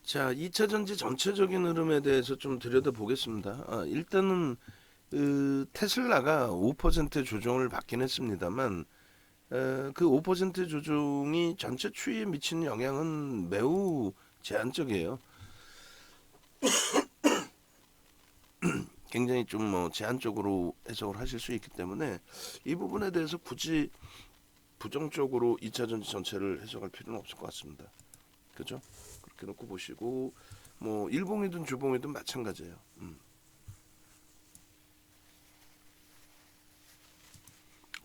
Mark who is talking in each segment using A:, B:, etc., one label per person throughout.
A: 자, 2차 전지 전체적인 흐름에 대해서 좀 들여다보겠습니다. 일단은 테슬라가 5% 조정을 받긴 했습니다만 그 5% 조정이 전체 추이에 미치는 영향은 매우 제한적이에요. 굉장히 좀 뭐 제한적으로 해석을 하실 수 있기 때문에 이 부분에 대해서 굳이 부정적으로 2차 전지 전체를 해석할 필요는 없을 것 같습니다. 그죠? 그렇게 놓고 보시고 뭐 일봉이든 주봉이든 마찬가지예요.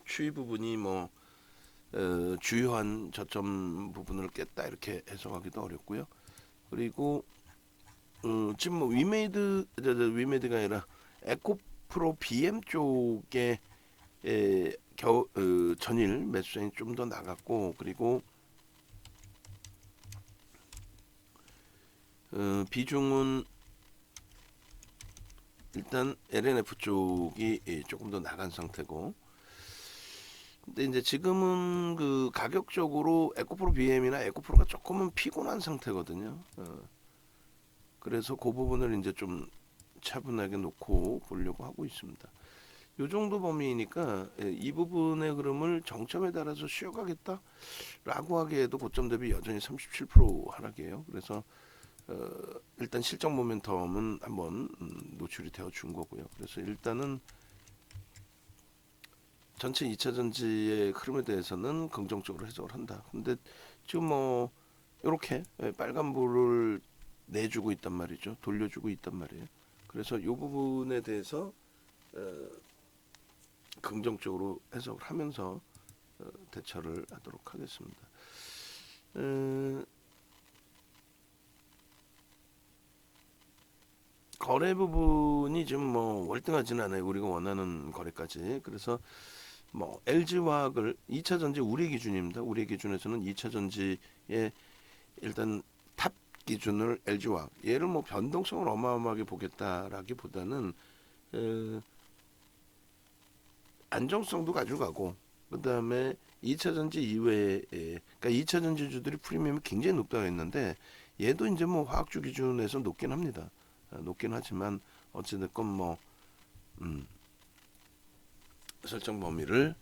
A: 추이 부분이 뭐 주요한 저점 부분을 깼다 이렇게 해석하기도 어렵고요. 그리고 지금 뭐 위메이드가 아니라 에코프로 BM 쪽에 전일 매수세이 좀 더 나갔고, 그리고 비중은 일단 LNF 쪽이 조금 더 나간 상태고, 근데 이제 지금은 그 가격적으로 에코프로 BM이나 에코프로가 조금은 피곤한 상태거든요. 그래서 그 부분을 이제 좀 차분하게 놓고 보려고 하고 있습니다. 이 정도 범위니까 이 부분의 흐름을 정점에 따라서 쉬어가겠다라고 하기에도 고점 대비 여전히 37% 하락이에요. 그래서 일단 실적 모멘텀은 한번 노출이 되어 준 거고요. 그래서 일단은 전체 2차 전지의 흐름에 대해서는 긍정적으로 해석을 한다. 근데 지금 뭐 이렇게 빨간불을 내주고 있단 말이죠. 돌려주고 있단 말이에요. 그래서 이 부분에 대해서 긍정적으로 해석을 하면서 대처를 하도록 하겠습니다. 거래 부분이 지금 뭐 월등하지는 않아요. 우리가 원하는 거래까지. 그래서 뭐 LG화학을 2차 전지 우리 기준입니다. 우리 기준에서는 2차 전지의 일단 탑 기준을 LG화학. 얘를 뭐 변동성을 어마어마하게 보겠다라기보다는 안정성도 가져가고, 그다음에 2차 전지 이외에 그러니까 2차 전지주들이 프리미엄이 굉장히 높다고 했는데 얘도 이제 뭐 화학주 기준에서 높긴 합니다. 높긴 하지만 어찌됐건 뭐 설정 범위를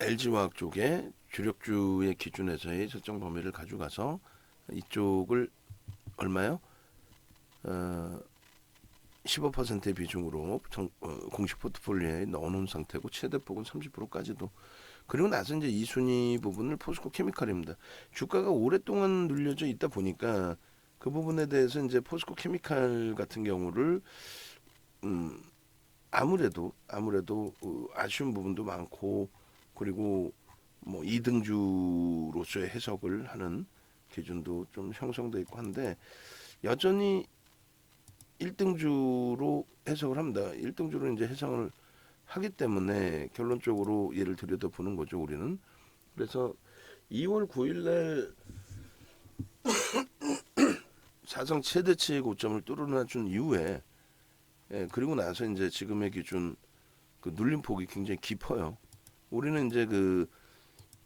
A: LG화학 쪽에 주력주의 기준에서의 설정 범위를 가져가서 이쪽을 얼마요? 15%의 비중으로 공식 포트폴리오에 넣어놓은 상태고 최대폭은 30%까지도. 그리고 나서 이제 2순위 부분을 포스코 케미칼입니다. 주가가 오랫동안 눌려져 있다 보니까 그 부분에 대해서 이제 포스코 케미칼 같은 경우를 아무래도 아쉬운 부분도 많고, 그리고 뭐 2등주로서의 해석을 하는 기준도 좀 형성돼 있고 한데 여전히 1등주로 해석을 합니다. 1등주로 이제 해석을 하기 때문에 결론적으로 얘를 들여다보는 거죠, 우리는. 그래서 2월 9일 날 사상 최대치의 고점을 뚫어놔준 이후에 그리고 나서 이제 지금의 기준 그 눌림폭이 굉장히 깊어요. 우리는 이제 그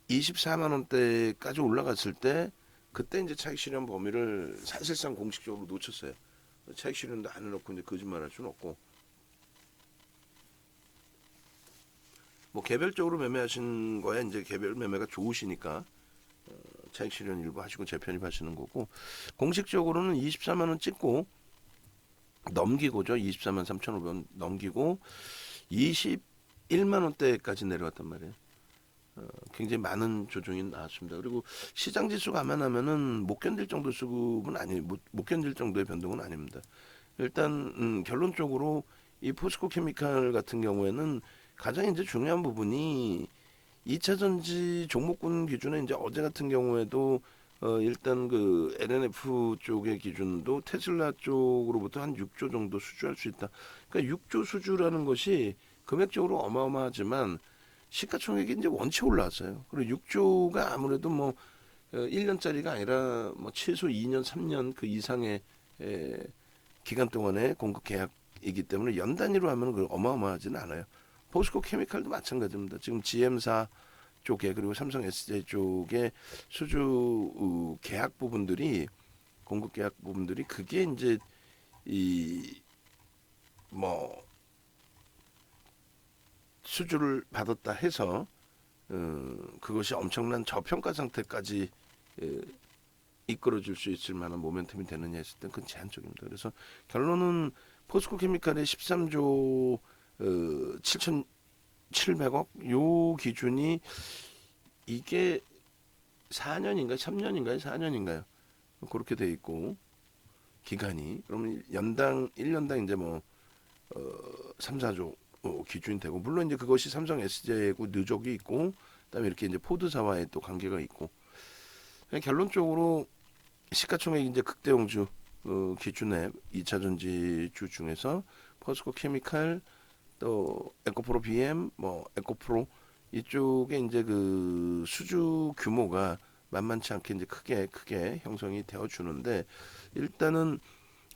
A: 24만 원대까지 올라갔을 때 그때 이제 차익 실현 범위를 사실상 공식적으로 놓쳤어요. 차익 실현도 안 해놓고 이제 거짓말할 수는 없고, 뭐 개별적으로 매매하신 거야 이제 개별 매매가 좋으시니까 차익 실현 일부 하시고 재편입하시는 거고, 공식적으로는 24만 원 찍고 넘기고죠. 24만 3,500원 넘기고 21만 원대까지 내려왔단 말이에요. 굉장히 많은 조정이 나왔습니다. 그리고 시장 지수 감안하면은 못 견딜 정도 수급은 아니 못 견딜 정도의 변동은 아닙니다. 일단 결론적으로 이 포스코 케미칼 같은 경우에는 가장 이제 중요한 부분이 2차 전지 종목군 기준에 이제 어제 같은 경우에도 일단 그 LNF 쪽의 기준도 테슬라 쪽으로부터 한 6조 정도 수주할 수 있다. 그러니까 6조 수주라는 것이 금액적으로 어마어마하지만 시가총액이 이제 원체 올라왔어요. 그리고 6조가 아무래도 뭐 1년짜리가 아니라 뭐 최소 2년, 3년 그 이상의 기간 동안의 공급 계약이기 때문에 연 단위로 하면 그 어마어마하지는 않아요. 포스코 케미칼도 마찬가지입니다. 지금 GM사 쪽에 그리고 삼성 SJ 쪽에 수주 계약 부분들이 공급 계약 부분들이 그게 이제 이 뭐 수주를 받았다 해서 그것이 엄청난 저평가 상태까지 이끌어줄 수 있을 만한 모멘텀이 되느냐 했을 땐 그건 제한적입니다. 그래서 결론은 포스코 케미칼의 13조 7,700억 요 기준이 이게 4년인가요? 3년인가요? 4년인가요? 그렇게 돼 있고 기간이 그러면 연당 1년당 이제 뭐 3, 4조 기준이 되고 물론 이제 그것이 삼성 SJ하고 누적이 있고 그다음에 이렇게 이제 포드사와의 또 관계가 있고 결론적으로 시가총액 이제 극대홍주 기준의 2차 전지주 중에서 포스코 케미칼 또 에코프로 BM 뭐 에코프로 이쪽에 이제 그 수주 규모가 만만치 않게 이제 크게 형성이 되어 주는데 일단은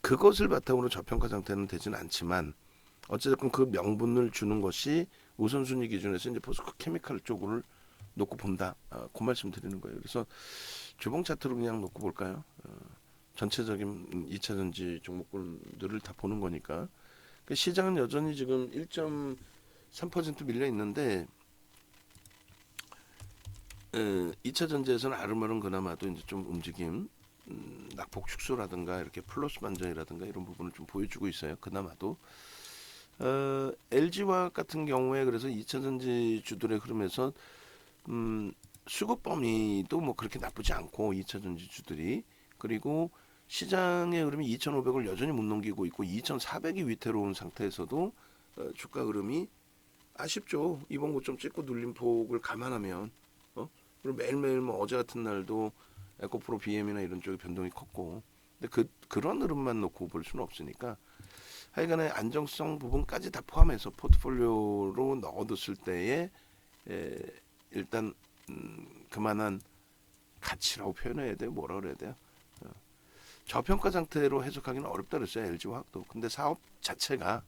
A: 그것을 바탕으로 저평가 상태는 되지는 않지만 어쨌든 그 명분을 주는 것이 우선순위 기준에서 이제 포스코 케미칼 쪽을 놓고 본다. 그 말씀 드리는 거예요. 그래서 주봉 차트로 그냥 놓고 볼까요? 전체적인 2차 전지 종목군들을 다 보는 거니까. 그 시장은 여전히 지금 1.3% 밀려 있는데 2차 전지에서는 아름아름 그나마도 이제 좀 움직임 낙폭 축소라든가 이렇게 플러스 반전이라든가 이런 부분을 좀 보여주고 있어요. 그나마도 LG화학 같은 경우에 그래서 2차 전지 주들의 흐름에서 수급 범위도 뭐 그렇게 나쁘지 않고 2차 전지 주들이 그리고 시장의 흐름이 2,500을 여전히 못 넘기고 있고 2,400이 위태로운 상태에서도 주가 흐름이 아쉽죠. 이번 고점 찍고 눌린 폭을 감안하면 그리고 매일매일 뭐 어제 같은 날도 에코프로 BM이나 이런 쪽의 변동이 컸고 근데 그런 흐름만 놓고 볼 수는 없으니까 하여간에 안정성 부분까지 다 포함해서 포트폴리오로 넣어뒀을 때에 일단 그만한 가치라고 표현해야 돼요. 뭐라 그래야 돼요? 저평가 상태로 해석하기는 어렵다 그랬어요. LG화학도. 근데 사업 자체가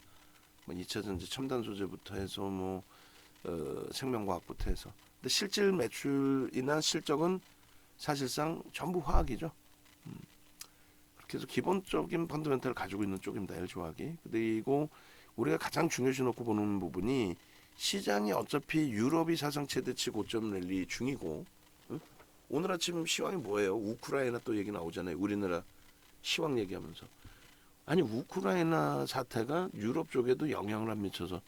A: 뭐 2차 전지 첨단 소재부터 해서 뭐 생명과학부터 해서 근데 실질 매출이나 실적은 사실상 전부 화학이죠. 그렇게 해서 기본적인 펀더멘탈을 가지고 있는 쪽입니다. LG화학이. 그리고 우리가 가장 중요시 놓고 보는 부분이 시장이 어차피 유럽이 사상 최대치 고점 랠리 중이고 오늘 아침 시황이 뭐예요? 우크라이나 또 얘기 나오잖아요. 우리나라 시황 얘기하면서 아니 우크라이나 사태가 유럽 쪽에도 영향을 안 미쳐서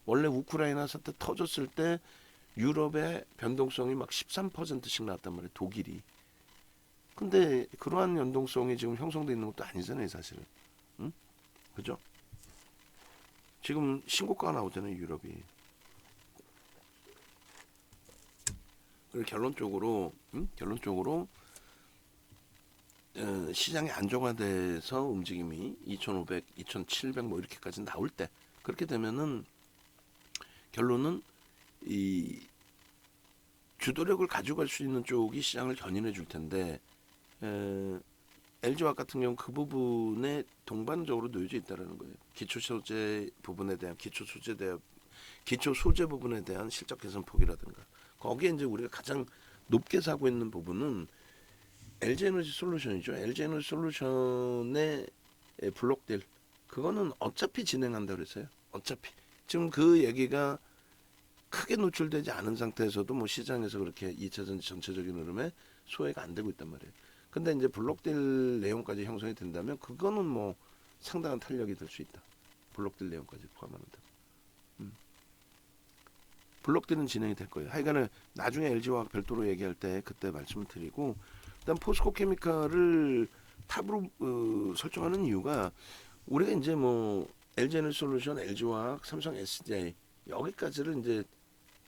A: 원래 우크라이나 사태 터졌을 때 유럽의 변동성이 막 13%씩 나왔단 말이에요. 독일이. 근데 그러한 연동성이 지금 형성돼 있는 것도 아니잖아요, 사실은. 응? 그죠? 지금 신고가가 나오잖아요, 유럽이. 그리고 결론적으로 시장이 안정화돼서 움직임이 2,500, 2,700 뭐 이렇게까지 나올 때 그렇게 되면은 결론은 이 주도력을 가져갈 수 있는 쪽이 시장을 견인해 줄 텐데 LG화학 같은 경우 그 부분에 동반적으로 놓여져 있다는 거예요. 기초 소재 부분에 대한 실적 개선 폭이라든가 거기에 이제 우리가 가장 높게 사고 있는 부분은 LG에너지 솔루션이죠. LG에너지 솔루션의 블록딜 그거는 어차피 진행한다 그랬어요. 어차피 지금 그 얘기가 크게 노출되지 않은 상태에서도 뭐 시장에서 그렇게 2차 전지 전체적인 흐름에 소외가 안 되고 있단 말이에요. 근데 이제 블록딜 내용까지 형성이 된다면 그거는 뭐 상당한 탄력이 될 수 있다. 블록딜 내용까지 포함하는데. 블록딜은 진행이 될 거예요. 하여간에 나중에 LG와 별도로 얘기할 때 그때 말씀을 드리고 일단 포스코 케미칼을 탑으로 설정하는 이유가 우리가 이제 뭐 LG에너지솔루션, LG화학, 삼성 SJ 여기까지를 이제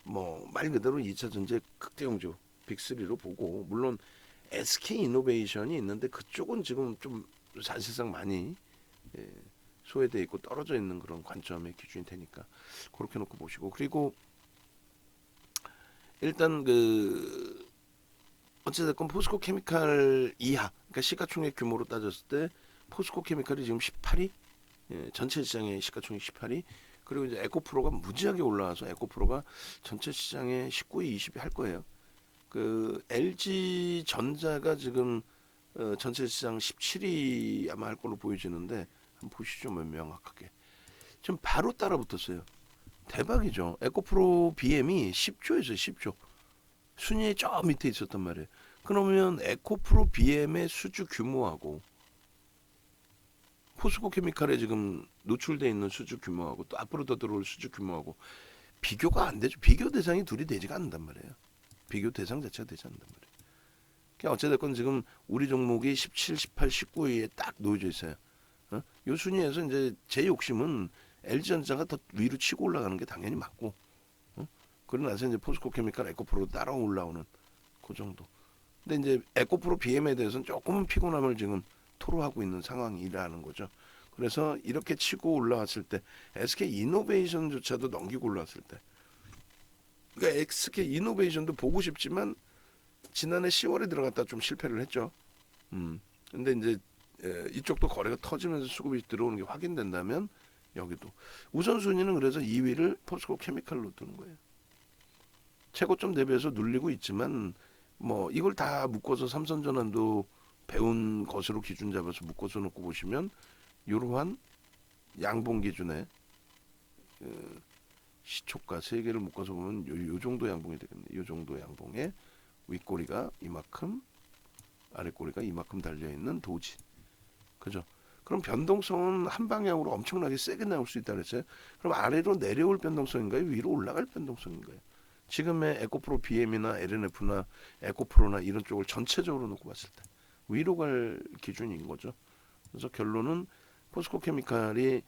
A: 뭐 말 그대로 2차 전지 극대형주 빅3로 보고 물론 SK이노베이션이 있는데 그쪽은 지금 좀 사실상 많이 소외돼 있고 떨어져 있는 그런 관점의 기준이 되니까 그렇게 놓고 보시고 그리고 일단 그 어찌됐건 포스코 케미칼 이하 그러니까 시가총액 규모로 따졌을 때 포스코 케미칼이 지금 18위 전체 시장의 시가총액 18위 그리고 이제 에코프로가 무지하게 올라와서 에코프로가 전체 시장에 19위, 20위 할 거예요. 그 LG 전자가 지금 전체 시장 17위 아마 할 걸로 보여지는데 한번 보시죠, 명확하게. 지금 바로 따라붙었어요. 대박이죠. 에코프로 BM이 10조였어요, 10조. 순위에 저 밑에 있었단 말이에요. 그러면 에코프로 BM의 수주 규모하고 포스코 케미칼에 지금 노출돼 있는 수주 규모하고 또 앞으로 더 들어올 수주 규모하고 비교가 안 되죠. 비교 대상이 둘이 되지가 않는단 말이에요. 비교 대상 자체가 되지 않는단 말이에요. 그러니까 어찌됐건 지금 우리 종목이 17, 18, 19위에 딱 놓여져 있어요. 이 순위에서 이제 제 욕심은 LG전자가 더 위로 치고 올라가는 게 당연히 맞고, 그러고 나서 이제 포스코 케미칼 에코프로 따라 올라오는 그 정도. 근데 이제 에코프로 BM에 대해서는 조금은 피곤함을 지금 토로하고 있는 상황이라는 거죠. 그래서 이렇게 치고 올라왔을 때 SK 이노베이션조차도 넘기고 올라왔을 때, 그러니까 SK 이노베이션도 보고 싶지만 지난해 10월에 들어갔다 좀 실패를 했죠. 근데 이제 이쪽도 거래가 터지면서 수급이 들어오는 게 확인된다면 여기도 우선순위는 그래서 2위를 포스코 케미칼로 두는 거예요. 최고점 대비해서 눌리고 있지만 뭐 이걸 다 묶어서 삼성전환도 배운 것으로 기준 잡아서 묶어서 놓고 보시면 이러한 양봉 기준에 시초가 세 개를 묶어서 보면 요 정도 양봉이 되겠네. 요 정도 양봉에 윗꼬리가 이만큼, 아랫꼬리가 이만큼 달려 있는 도지. 그죠? 그럼 변동성은 한 방향으로 엄청나게 세게 나올 수 있다 그랬어요. 그럼 아래로 내려올 변동성인가요? 위로 올라갈 변동성인가요? 지금의 에코프로 BM이나 LNF나 에코프로나 이런 쪽을 전체적으로 놓고 봤을 때 위로 갈 기준인 거죠. 그래서 결론은 포스코 케미칼이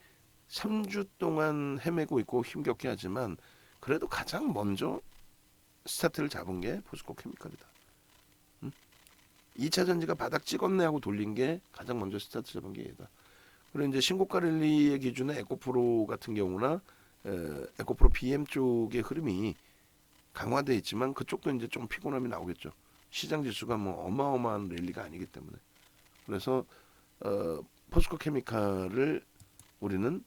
A: 3주 동안 헤매고 있고 힘겹게 하지만 그래도 가장 먼저 스타트를 잡은 게 포스코 케미칼이다. 2차 전지가 바닥 찍었네 하고 돌린 게 가장 먼저 스타트 잡은 게 얘다. 그리고 이제 신고가 랠리의 기준에 에코프로 같은 경우나 에코프로 BM 쪽의 흐름이 강화돼 있지만 그쪽도 이제 좀 피곤함이 나오겠죠. 시장 지수가 뭐 어마어마한 랠리가 아니기 때문에. 그래서 포스코 케미칼을 우리는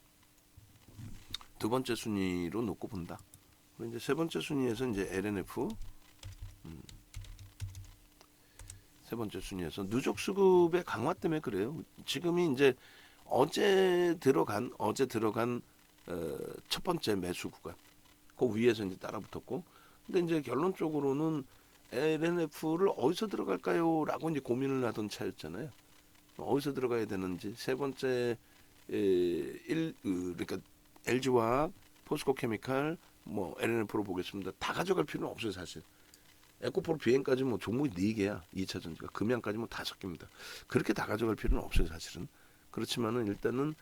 A: 두 번째 순위로 놓고 본다. 그리고 이제 세 번째 순위에서 이제 LNF, 세 번째 순위에서 누적 수급의 강화 때문에 그래요. 지금이 이제 어제 들어간 첫 번째 매수 구간, 그 위에서 이제 따라붙었고, 근데 이제 결론적으로는 LNF를 어디서 들어갈까요?라고 이제 고민을 하던 차였잖아요. 어디서 들어가야 되는지 세 번째 그러니까 LG화학, 포스코 케미칼, 뭐 LNF로 보겠습니다. 다 가져갈 필요는 없어요, 사실. 에코프로 비행까지 뭐 종목이 4개야. 2차 전지가 금양까지 뭐 5개입니다. 그렇게 다 가져갈 필요는 없어요, 사실은. 그렇지만은 일단은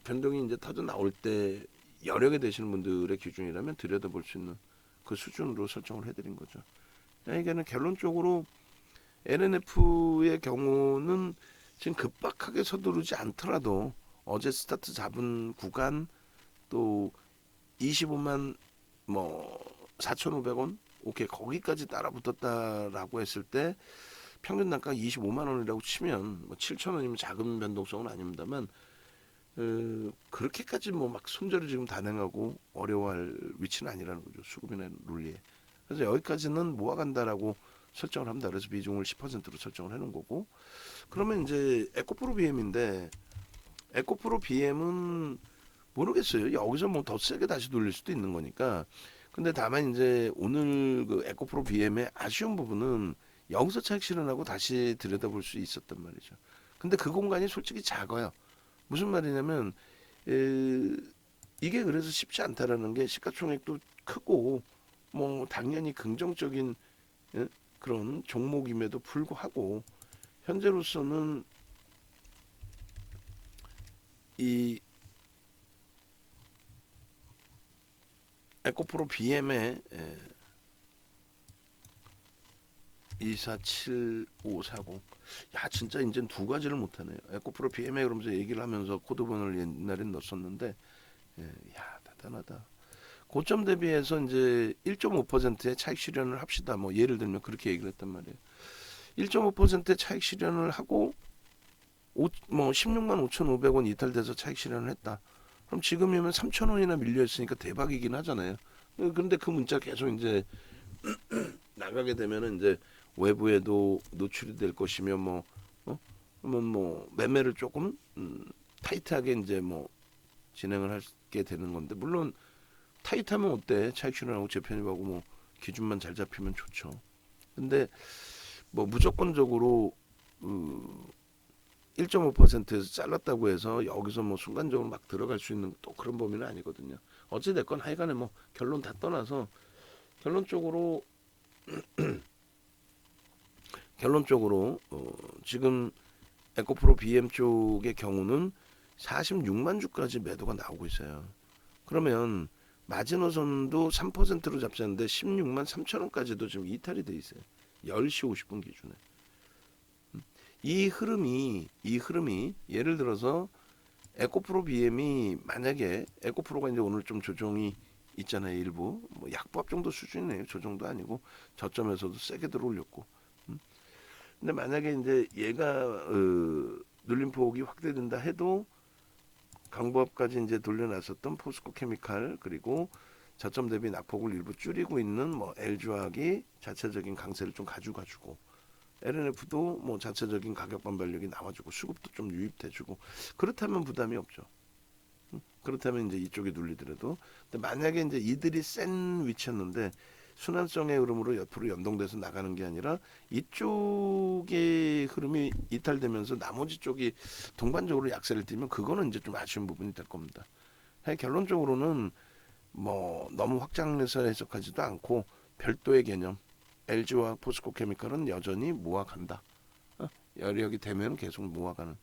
A: 변동이 이제 터져 나올 때 여러 개 되시는 분들의 기준이라면 들여다볼 수 있는 그 수준으로 설정을 해드린 거죠. 그러니까는 결론적으로 LNF의 경우는 지금 급박하게 서두르지 않더라도 어제 스타트 잡은 구간 또 25만 뭐 4,500원 오케이 거기까지 따라붙었다라고 했을 때 평균 단가가 25만 원이라고 치면 뭐 7,000원이면 작은 변동성은 아닙니다만 그렇게까지 뭐 막 손절을 지금 단행하고 어려워할 위치는 아니라는 거죠. 수급이나 룰리에. 그래서 여기까지는 모아간다라고 설정을 합니다. 그래서 비중을 10%로 설정을 해놓은 거고. 그러면 이제 에코프로 BM인데 에코프로 BM은 모르겠어요. 여기서 뭐 더 세게 다시 돌릴 수도 있는 거니까. 근데 다만 이제 오늘 그 에코프로 BM의 아쉬운 부분은 여기서 차익 실현하고 다시 들여다볼 수 있었단 말이죠. 근데 그 공간이 솔직히 작아요. 무슨 말이냐면 이게 그래서 쉽지 않다라는 게 시가총액도 크고 뭐 당연히 긍정적인 그런 종목임에도 불구하고 현재로서는 이 에코프로 BM의 247540. 야 진짜 이제 두 가지를 못하네요. 에코프로 BM에 그러면서 얘기를 하면서 코드번호를 옛날엔 넣었었는데 야 대단하다. 고점 대비해서 이제 1.5%의 차익 실현을 합시다. 뭐 예를 들면 그렇게 얘기를 했단 말이에요. 1.5%의 차익 실현을 하고 뭐 16만 5,500원 이탈돼서 차익 실현을 했다. 그럼 지금이면 3,000원이나 밀려 있으니까 대박이긴 하잖아요. 그런데 그 문자 계속 이제 나가게 되면은 이제 외부에도 노출이 될 것이며 뭐 그러면 뭐 매매를 조금 타이트하게 이제 뭐 진행을 하게 되는 건데, 물론 타이트하면 어때? 차익 실현하고 재편입하고 뭐 기준만 잘 잡히면 좋죠. 근데 뭐 무조건적으로 1.5%에서 잘랐다고 해서 여기서 뭐 순간적으로 막 들어갈 수 있는 또 그런 범위는 아니거든요. 어찌 됐건 하여간에 뭐 결론 다 떠나서 결론적으로 지금 에코프로 BM 쪽의 경우는 46만 주까지 매도가 나오고 있어요. 그러면 마지노선도 3%로 잡자는데 16만 3천 원까지도 지금 이탈이 돼 있어요. 10시 50분 기준에. 이 흐름이 예를 들어서 에코프로 BM이 만약에 에코프로가 이제 오늘 좀 조정이 있잖아요. 일부 뭐 약보합 정도 수준이네요. 조정도 아니고 저점에서도 세게 들어올렸고. 근데 만약에 이제 얘가 눌림폭이 확대된다 해도 강보합까지 이제 돌려놨었던 포스코 케미칼, 그리고 저점 대비 낙폭을 일부 줄이고 있는 뭐 LG화학이 자체적인 강세를 좀 가져가지고, LNF도 뭐 자체적인 가격 반발력이 나와주고 수급도 좀 유입돼주고, 그렇다면 부담이 없죠. 그렇다면 이제 이쪽에 눌리더라도. 근데 만약에 이제 이들이 센 위치였는데 순환성의 흐름으로 옆으로 연동돼서 나가는 게 아니라 이쪽의 흐름이 이탈되면서 나머지 쪽이 동반적으로 약세를 띠면 그거는 이제 좀 아쉬운 부분이 될 겁니다. 결론적으로는 뭐 너무 확장해서 해석하지도 않고 별도의 개념, LG와 포스코 케미칼은 여전히 모아간다. 여력이 되면 계속 모아가는.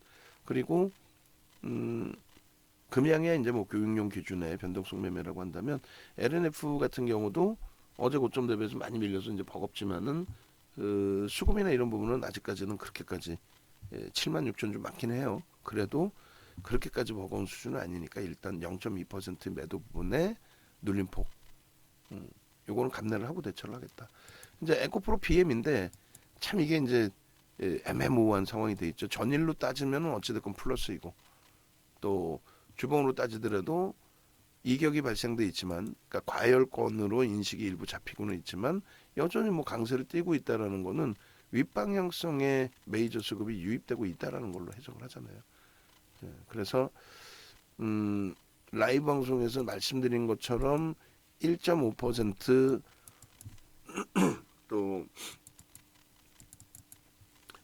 A: 그리고 금양의 이제 뭐 교육용 기준의 변동성 매매라고 한다면 LNF 같은 경우도 어제 고점 대비해서 많이 밀려서 이제 버겁지만은 수급이나 이런 부분은 아직까지는 그렇게까지 7만 6천 좀 많긴 해요. 그래도 그렇게까지 버거운 수준은 아니니까 일단 0.2% 매도 부분에 눌림폭, 요거는 감내를 하고 대처를 하겠다. 이제 에코프로 BM인데 참 이게 이제 애매모호한 상황이 돼 있죠. 전일로 따지면 어찌됐건 플러스이고, 또 주봉으로 따지더라도 이격이 발생돼 있지만, 그러니까 과열권으로 인식이 일부 잡히고는 있지만 여전히 뭐 강세를 띠고 있다라는 거는 윗방향성의 메이저 수급이 유입되고 있다라는 걸로 해석을 하잖아요. 그래서 라이브 방송에서 말씀드린 것처럼 1.5%또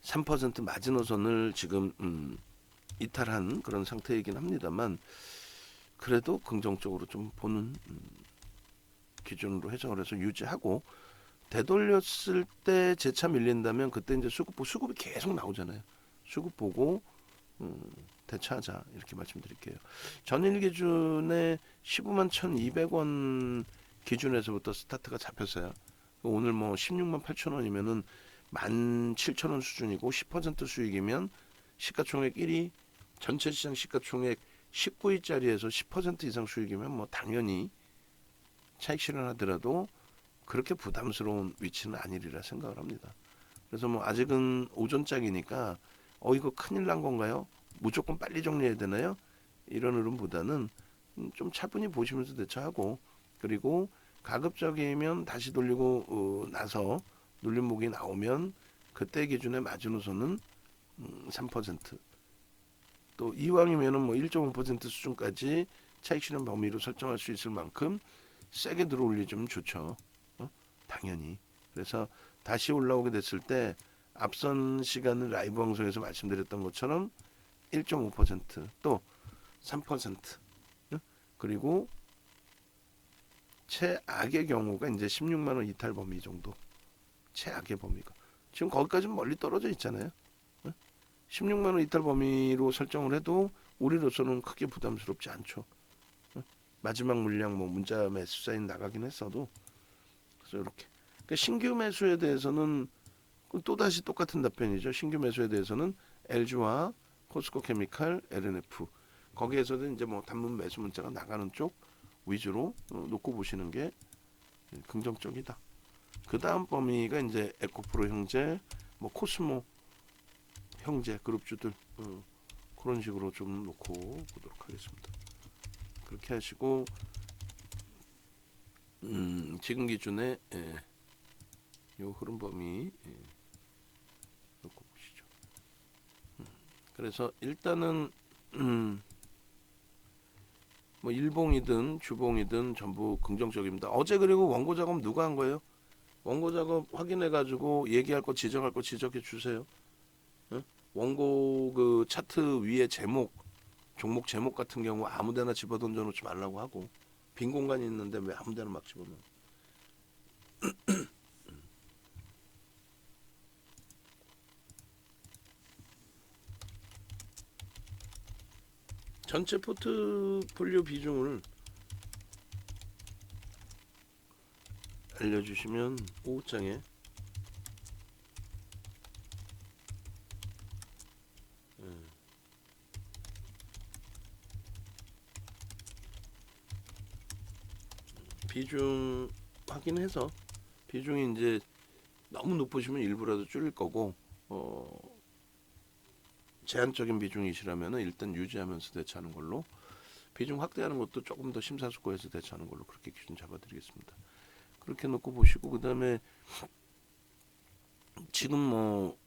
A: 3% 마지노선을 지금 이탈한 그런 상태이긴 합니다만, 그래도 긍정적으로 좀 보는 기준으로 해석을 해서 유지하고, 되돌렸을 때 재차 밀린다면 그때 이제 수급이 계속 나오잖아요. 수급 보고 대처하자, 이렇게 말씀드릴게요. 전일 기준에 15만 1,200원 기준에서부터 스타트가 잡혔어요. 오늘 뭐 16만 8천 원이면은 17,000원 수준이고 10% 수익이면 시가총액 1위, 전체 시장 시가총액 19위짜리에서 10% 이상 수익이면 뭐 당연히 차익 실현하더라도 그렇게 부담스러운 위치는 아니리라 생각을 합니다. 그래서 뭐 아직은 오전짝이니까 이거 큰일 난 건가요? 무조건 빨리 정리해야 되나요? 이런 흐름보다는 좀 차분히 보시면서 대처하고, 그리고 가급적이면 다시 돌리고 나서 눌림목이 나오면 그때 기준의 마지노선은 3%, 또 이왕이면은 뭐 1.5% 수준까지 차익 실현 범위로 설정할 수 있을 만큼 세게 들어올리면 좋죠. 당연히. 그래서 다시 올라오게 됐을 때 앞선 시간을 라이브 방송에서 말씀드렸던 것처럼 1.5%또 3%, 그리고 최악의 경우가 이제 16만 원 이탈 범위 정도. 최악의 범위가 지금 거기까지는 멀리 떨어져 있잖아요. 16만 원 이탈 범위로 설정을 해도 우리로서는 크게 부담스럽지 않죠. 마지막 물량 뭐 문자 매수 사인 나가긴 했어도. 그래서 이렇게. 그러니까 신규 매수에 대해서는 또 다시 똑같은 답변이죠. 신규 매수에 대해서는 LG와 포스코 케미칼, LNF, 거기에서도 이제 뭐 단문 매수 문자가 나가는 쪽 위주로 놓고 보시는 게 긍정적이다. 그 다음 범위가 이제 에코프로 형제, 뭐 코스모 형제 그룹주들, 그런 식으로 좀 놓고 보도록 하겠습니다. 그렇게 하시고 지금 기준에 요 흐름 범위 놓고 보시죠. 그래서 일단은 뭐 일봉이든 주봉이든 전부 긍정적입니다. 어제 그리고 원고 작업 누가 한 거예요? 원고 작업 확인해 가지고 얘기할 거 지적할 거 지적해 주세요. 응? 원고 그 차트 위에 제목 종목 제목 같은 경우 아무데나 집어던져 놓지 말라고 하고 빈 공간이 있는데 왜 아무데나 막 집어넣어? 전체 포트폴리오 비중을 알려주시면 5장에 비중 확인해서 비중이 이제 너무 높으시면 일부라도 줄일 거고 제한적인 비중이시라면 일단 유지하면서 대처하는 걸로 비중 확대하는 것도 조금 더 심사숙고해서 대처하는 걸로 그렇게 기준 잡아드리겠습니다. 그렇게 놓고 보시고 그 다음에 지금 뭐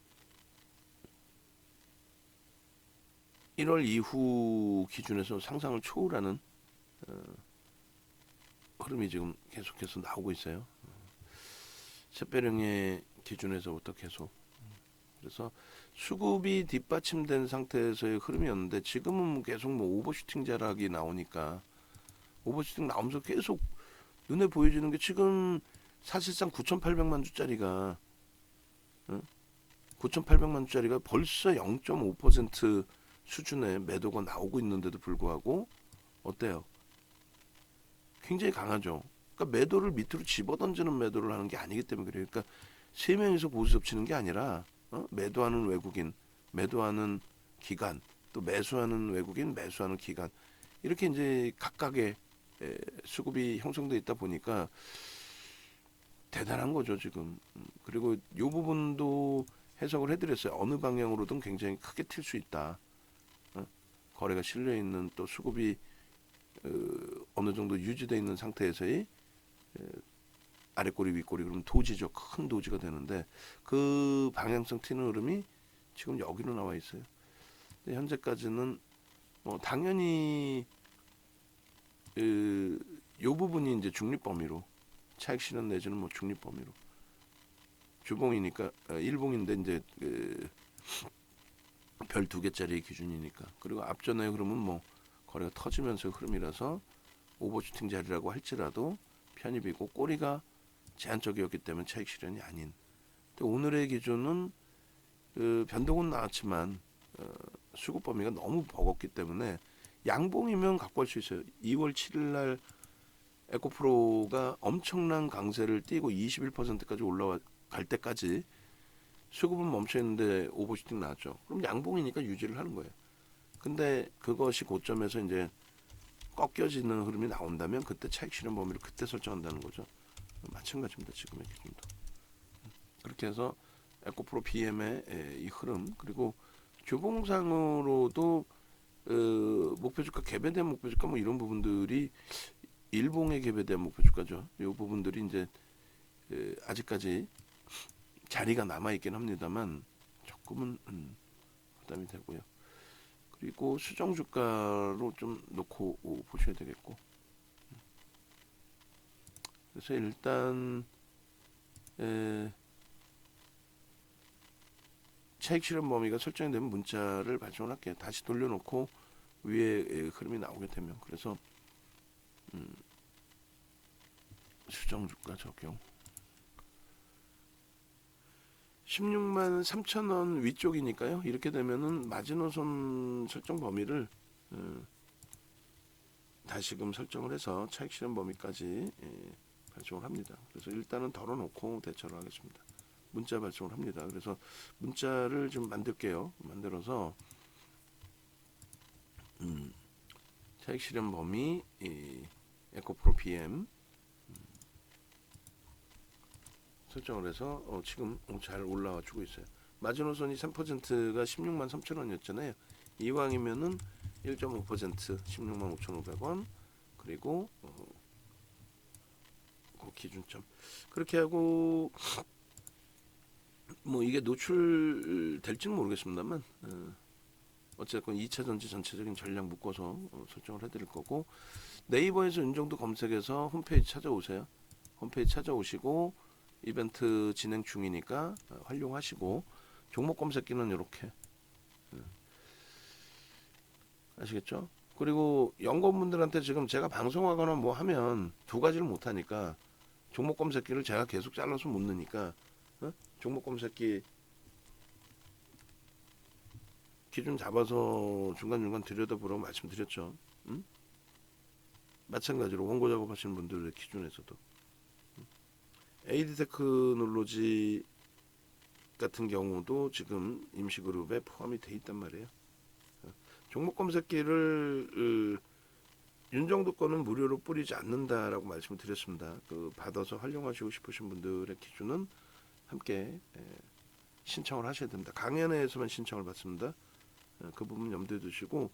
A: 1월 이후 기준에서 상상을 초월하는 흐름이 지금 계속해서 나오고 있어요. 샛배령의 기준에서부터 계속. 그래서 수급이 뒷받침된 상태에서의 흐름이었는데 지금은 계속 뭐 오버슈팅 자락이 나오니까 오버슈팅 나오면서 계속 눈에 보여지는 게 지금 사실상 9,800만 주짜리가 9,800만 주짜리가 벌써 0.5% 수준의 매도가 나오고 있는데도 불구하고 어때요? 굉장히 강하죠. 그러니까 매도를 밑으로 집어던지는 매도를 하는 게 아니기 때문에 그래요. 그러니까 세 명이서 보수 덮치는 게 아니라 매도하는 외국인, 매도하는 기관, 또 매수하는 외국인, 매수하는 기관 이렇게 이제 각각의 수급이 형성돼 있다 보니까 대단한 거죠 지금. 그리고 이 부분도 해석을 해드렸어요. 어느 방향으로든 굉장히 크게 튈 수 있다. 거래가 실려 있는 또 수급이 어느 정도 유지되어 있는 상태에서의 아래꼬리 윗꼬리 그러면 도지죠. 큰 도지가 되는데 그 방향성 튀는 흐름이 지금 여기로 나와 있어요. 근데 현재까지는 당연히 요 부분이 이제 중립 범위로 차익 실현 내지는 뭐 중립 범위로 주봉이니까 일봉인데 이제 별 2개짜리 기준이니까 그리고 앞전에 흐름은 뭐 거래가 터지면서 흐름이라서 오버슈팅 자리라고 할지라도 편입이고 꼬리가 제한적이었기 때문에 차익 실현이 아닌. 근데 오늘의 기준은 변동은 나왔지만 수급 범위가 너무 버겁기 때문에 양봉이면 갖고 갈 수 있어요. 2월 7일 날 에코프로가 엄청난 강세를 띄고 21%까지 올라갈 때까지 수급은 멈춰 있는데 오버슈팅 나왔죠. 그럼 양봉이니까 유지를 하는 거예요. 근데 그것이 고점에서 이제 꺾여지는 흐름이 나온다면 그때 차익 실현 범위를 그때 설정한다는 거죠. 마찬가지입니다. 지금의 기준도. 그렇게 해서 에코프로 BM의 이 흐름 그리고 주봉상으로도 목표주가 개배된 목표주가 뭐 이런 부분들이 일봉의 개배된 목표주가죠. 이 부분들이 이제 아직까지 자리가 남아 있긴 합니다만 조금은 부담이 되고요. 그리고 수정 주가로 좀 놓고 보셔야 되겠고. 그래서 일단 차익 실현 범위가 설정이 되면 문자를 발송을 할게요. 다시 돌려놓고 위에 흐름이 나오게 되면 그래서 수정 주가 적용 16만 3천 원 위쪽이니까요. 이렇게 되면은 마지노선 설정 범위를 다시금 설정을 해서 차익 실현 범위까지 발송을 합니다. 그래서 일단은 덜어놓고 대처를 하겠습니다. 문자 발송을 합니다. 그래서 문자를 좀 만들게요. 만들어서 차익 실현 범위 에코프로 PM 설정을 해서 지금 잘 올라와 주고 있어요. 마지노선이 3%가 16만 3천 원이었잖아요. 이왕이면은 1.5% 16만 5,500원 그리고 그 기준점 그렇게 하고 뭐 이게 노출될지는 모르겠습니다만 어쨌건 2차 전지 전체적인 전략 묶어서 설정을 해드릴 거고 네이버에서 윤정도 검색해서 홈페이지 찾아오세요. 홈페이지 찾아오시고 이벤트 진행 중이니까 활용하시고 종목 검색기는 이렇게 아시겠죠? 그리고 연구원분들한테 지금 제가 방송하거나 뭐 하면 두 가지를 못하니까 종목 검색기를 제가 계속 잘라서 못 넣으니까 종목 검색기 기준 잡아서 중간중간 들여다보라고 말씀드렸죠. 응? 마찬가지로 원고 작업하시는 분들의 기준에서도 AD 테크놀로지 같은 경우도 지금 임시그룹에 포함이 돼 있단 말이에요. 종목 검색기를 윤정도 거는 무료로 뿌리지 않는다라고 말씀을 드렸습니다. 그 받아서 활용하시고 싶으신 분들의 기준은 함께 신청을 하셔야 됩니다. 강연회에서만 신청을 받습니다. 그 부분 염두에 두시고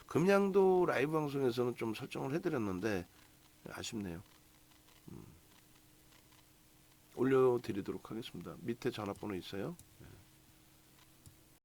A: 금양도 라이브 방송에서는 좀 설정을 해드렸는데 아쉽네요. 올려드리도록 하겠습니다. 밑에 전화번호 있어요.